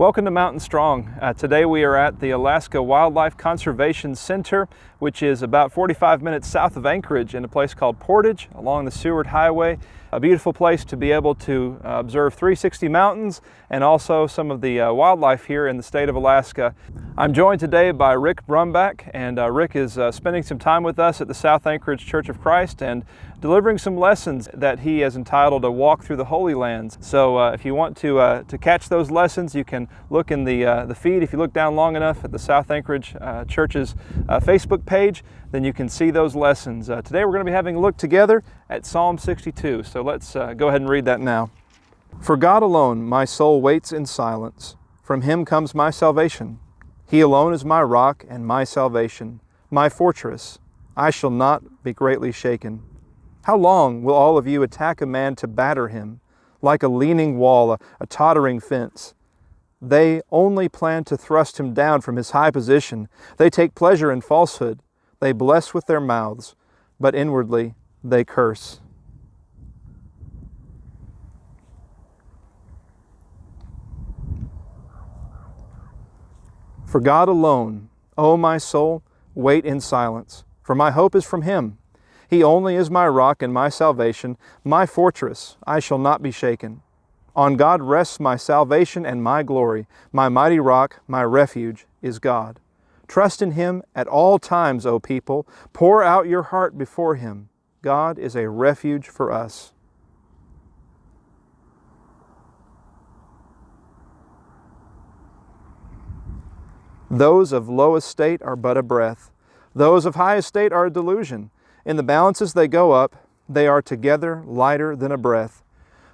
Welcome to Mountain Strong. Today we are at the Alaska Wildlife Conservation Center, which is about 45 minutes south of Anchorage in a place called Portage along the Seward Highway. A beautiful place to be able to observe 360 mountains and also some of the wildlife here in the state of Alaska. I'm joined today by Rick Brumback, and Rick is spending some time with us at the South Anchorage Church of Christ and delivering some lessons that he has entitled A Walk Through the Holy Lands. So if you want to catch those lessons, you can look in the feed. If you look down long enough at the South Anchorage Church's Facebook page, then you can see those lessons. Today we're going to be having a look together at Psalm 62. So let's go ahead and read that now. For God alone my soul waits in silence. From Him comes my salvation. He alone is my rock and my salvation, my fortress. I shall not be greatly shaken. How long will all of you attack a man to batter him, like a leaning wall, a tottering fence? They only plan to thrust him down from his high position. They take pleasure in falsehood. They bless with their mouths, but inwardly they curse. For God alone, O my soul, wait in silence, for my hope is from Him. He only is my rock and my salvation, my fortress, I shall not be shaken. On God rests my salvation and my glory. My mighty rock, my refuge, is God. Trust in Him at all times, O people. Pour out your heart before Him. God is a refuge for us. Those of low estate are but a breath. Those of high estate are a delusion. In the balances they go up, they are together lighter than a breath.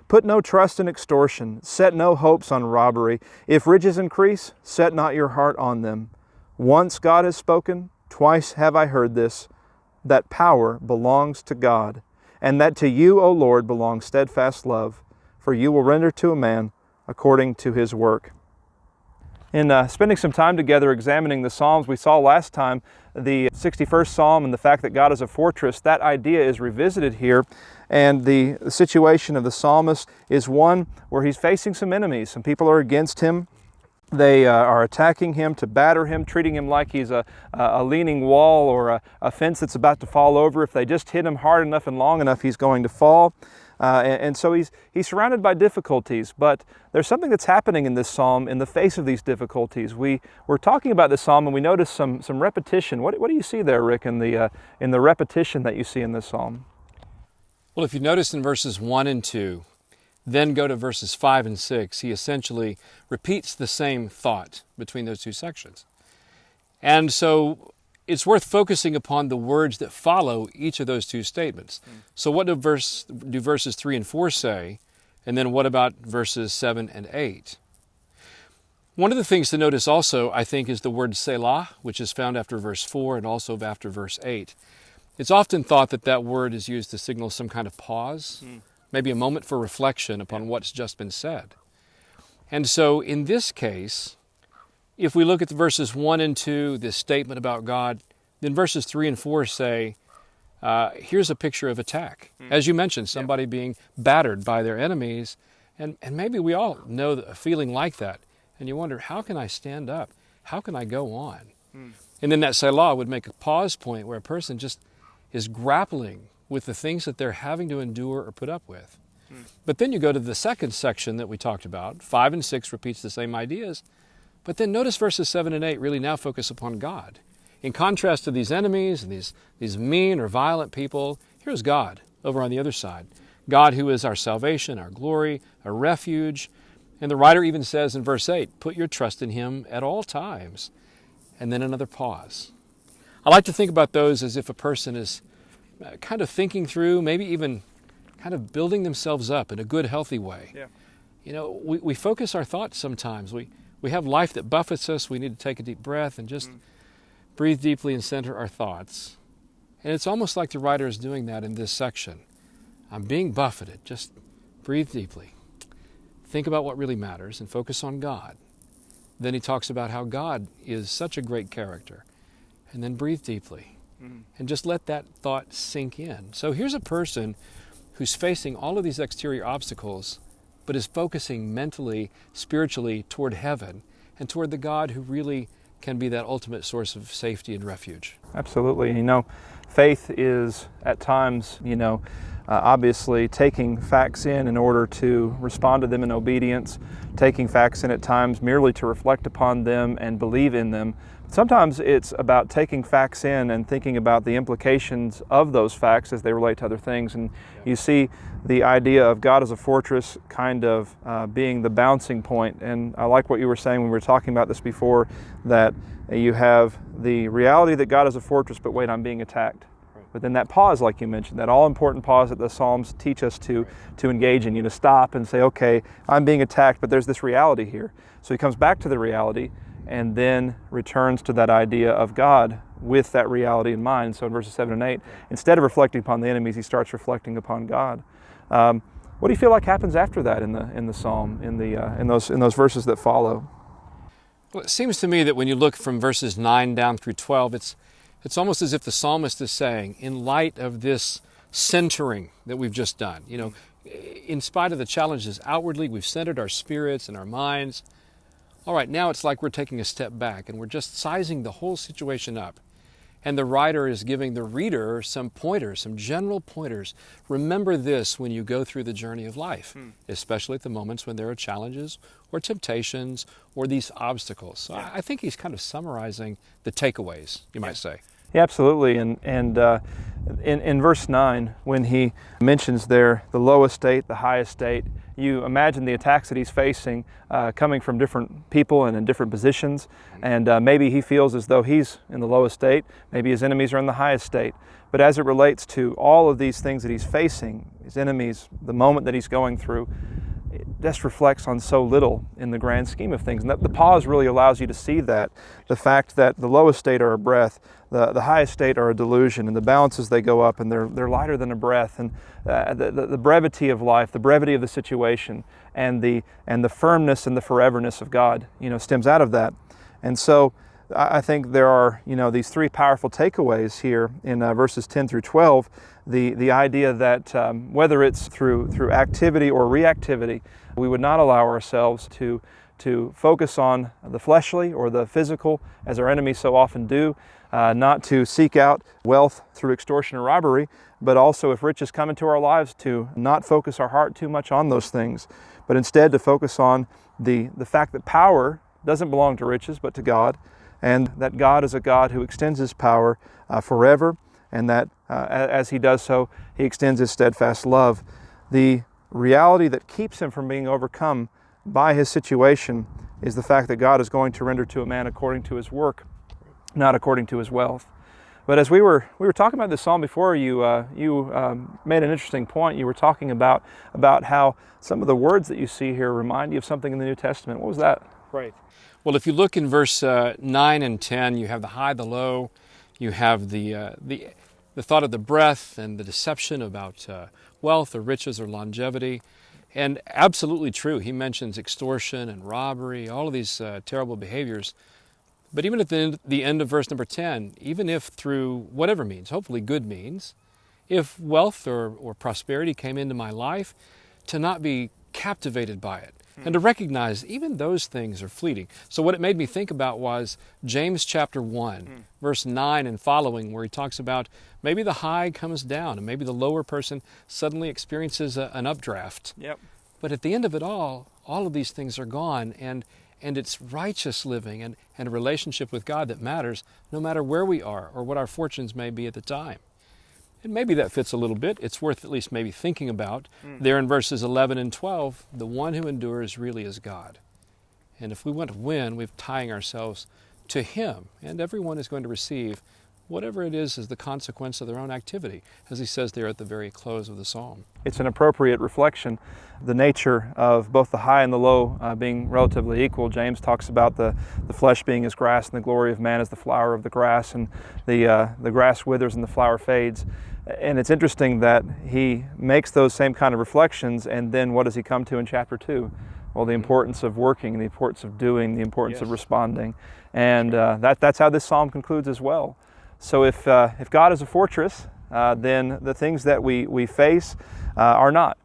Put no trust in extortion, set no hopes on robbery. If riches increase, set not your heart on them. Once God has spoken, twice have I heard this, that power belongs to God, and that to you, O Lord, belongs steadfast love, for you will render to a man according to his work. In spending some time together examining the Psalms, we saw last time the 61st Psalm and the fact that God is a fortress. That idea is revisited here, and the situation of the psalmist is one where he's facing some enemies. Some people are against him. They are attacking him to batter him, treating him like he's a leaning wall or a fence that's about to fall over. If they just hit him hard enough and long enough, he's going to fall. And so he's surrounded by difficulties, but there's something that's happening in this psalm in the face of these difficulties. We're talking about this psalm and we notice some repetition. What do you see there, Rick, in the repetition that you see in this psalm? Well, if you notice in verses 1 and 2, then go to verses 5 and 6, he essentially repeats the same thought between those two sections. And so it's worth focusing upon the words that follow each of those two statements. So what do verses 3 and 4 say? And then what about verses 7 and 8? One of the things to notice also, I think, is the word Selah, which is found after verse 4 and also after verse 8. It's often thought that that word is used to signal some kind of pause, maybe a moment for reflection upon what's just been said. And so in this case, if we look at the verses 1 and 2, this statement about God, then verses 3 and 4 say, here's a picture of attack. As you mentioned, somebody being battered by their enemies, and maybe we all know a feeling like that. And you wonder, how can I stand up? How can I go on? And then that Selah would make a pause point where a person just is grappling with the things that they're having to endure or put up with. But then you go to the second section that we talked about. 5 and 6 repeats the same ideas. But then notice verses 7 and 8 really now focus upon God. In contrast to these enemies and these mean or violent people, here's God over on the other side. God who is our salvation, our glory, our refuge. And the writer even says in verse 8, put your trust in Him at all times. And then another pause. I like to think about those as if a person is kind of thinking through, maybe even kind of building themselves up in a good, healthy way. Yeah. You know, we focus our thoughts sometimes. We have life that buffets us. We need to take a deep breath and just breathe deeply and center our thoughts. And it's almost like the writer is doing that in this section. I'm being buffeted. Just breathe deeply. Think about what really matters and focus on God. Then he talks about how God is such a great character. And then breathe deeply. And just let that thought sink in. So here's a person who's facing all of these exterior obstacles, but is focusing mentally, spiritually toward heaven and toward the God who really can be that ultimate source of safety and refuge. Absolutely. Faith is at times, obviously taking facts in order to respond to them in obedience, taking facts in at times merely to reflect upon them and believe in them. Sometimes it's about taking facts in and thinking about the implications of those facts as they relate to other things. And you see the idea of God as a fortress kind of being the bouncing point. And I like what you were saying when we were talking about this before, that you have the reality that God is a fortress, but wait, I'm being attacked. But then that pause, like you mentioned, that all-important pause that the Psalms teach us to engage in, to stop and say, okay, I'm being attacked, but there's this reality here. So he comes back to the reality and then returns to that idea of God with that reality in mind. So in verses 7 and 8, instead of reflecting upon the enemies, he starts reflecting upon God. What do you feel like happens after that in the psalm, in those verses that follow? Well, it seems to me that when you look from verses 9 down through 12, it's almost as if the psalmist is saying, in light of this centering that we've just done, in spite of the challenges outwardly, we've centered our spirits and our minds. All right, now it's like we're taking a step back and we're just sizing the whole situation up. And the writer is giving the reader some pointers, some general pointers. Remember this when you go through the journey of life, especially at the moments when there are challenges or temptations or these obstacles. So I think he's kind of summarizing the takeaways, you might say. Yeah, absolutely. And in verse 9, when he mentions there the lowest state, the highest state, you imagine the attacks that he's facing coming from different people and in different positions. And maybe he feels as though he's in the lowest state. Maybe his enemies are in the highest state. But as it relates to all of these things that he's facing, his enemies, the moment that he's going through, it just reflects on so little in the grand scheme of things. And the pause really allows you to see that. The fact that the lowest state are a breath, the highest state are a delusion, and the balances they go up and they're lighter than a breath. And the brevity of life, the brevity of the situation, and the firmness and the foreverness of God, stems out of that. And so I think there are, these three powerful takeaways here in verses 10 through 12. The idea that whether it's through activity or reactivity, we would not allow ourselves to focus on the fleshly or the physical, as our enemies so often do, not to seek out wealth through extortion or robbery, but also if riches come into our lives, to not focus our heart too much on those things, but instead to focus on the fact that power doesn't belong to riches but to God, and that God is a God who extends His power forever, and that as He does so, He extends His steadfast love. The reality that keeps him from being overcome by his situation is the fact that God is going to render to a man according to his work, not according to his wealth. But as we were talking about this psalm before, you made an interesting point. You were talking about how some of the words that you see here remind you of something in the New Testament. What was that? Right. Well, if you look in verse 9 and 10, you have the high, the low. You have the thought of the breath and the deception about wealth or riches or longevity. And absolutely true. He mentions extortion and robbery, all of these terrible behaviors. But even at the end of verse number 10, even if through whatever means, hopefully good means, if wealth or prosperity came into my life, to not be captivated by it and to recognize even those things are fleeting. So what it made me think about was James chapter 1, verse 9 and following, where he talks about maybe the high comes down and maybe the lower person suddenly experiences an updraft. Yep. But at the end of it all of these things are gone, and it's righteous living and a relationship with God that matters no matter where we are or what our fortunes may be at the time. And maybe that fits a little bit. It's worth at least maybe thinking about. There in verses 11 and 12, the one who endures really is God. And if we want to win, we're tying ourselves to Him. And everyone is going to receive whatever it is as the consequence of their own activity, as he says there at the very close of the psalm. It's an appropriate reflection. The nature of both the high and the low being relatively equal. James talks about the flesh being as grass and the glory of man as the flower of the grass, and the grass withers and the flower fades. And it's interesting that he makes those same kind of reflections, and then what does he come to in chapter 2? Well, the importance of working, the importance of doing, the importance of responding. And that's how this psalm concludes as well. So if God is a fortress, then the things that we face are not.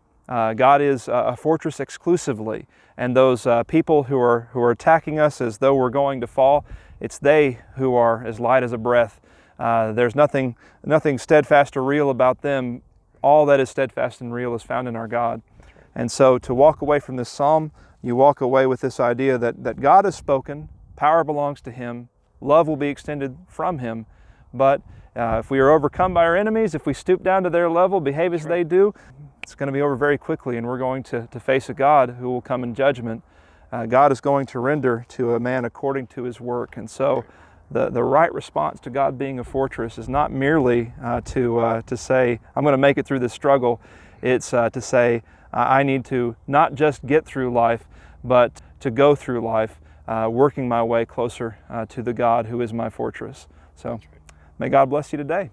God is a fortress exclusively, and those people who are attacking us as though we're going to fall, it's they who are as light as a breath. There's nothing steadfast or real about them. All that is steadfast and real is found in our God. And so to walk away from this psalm, you walk away with this idea that God has spoken, power belongs to Him, love will be extended from Him, but if we are overcome by our enemies, if we stoop down to their level, behave as they do, it's going to be over very quickly, and we're going to face a God who will come in judgment. God is going to render to a man according to his work. And so the right response to God being a fortress is not merely to say, I'm going to make it through this struggle. It's to say, I need to not just get through life, but to go through life, working my way closer to the God who is my fortress. So may God bless you today.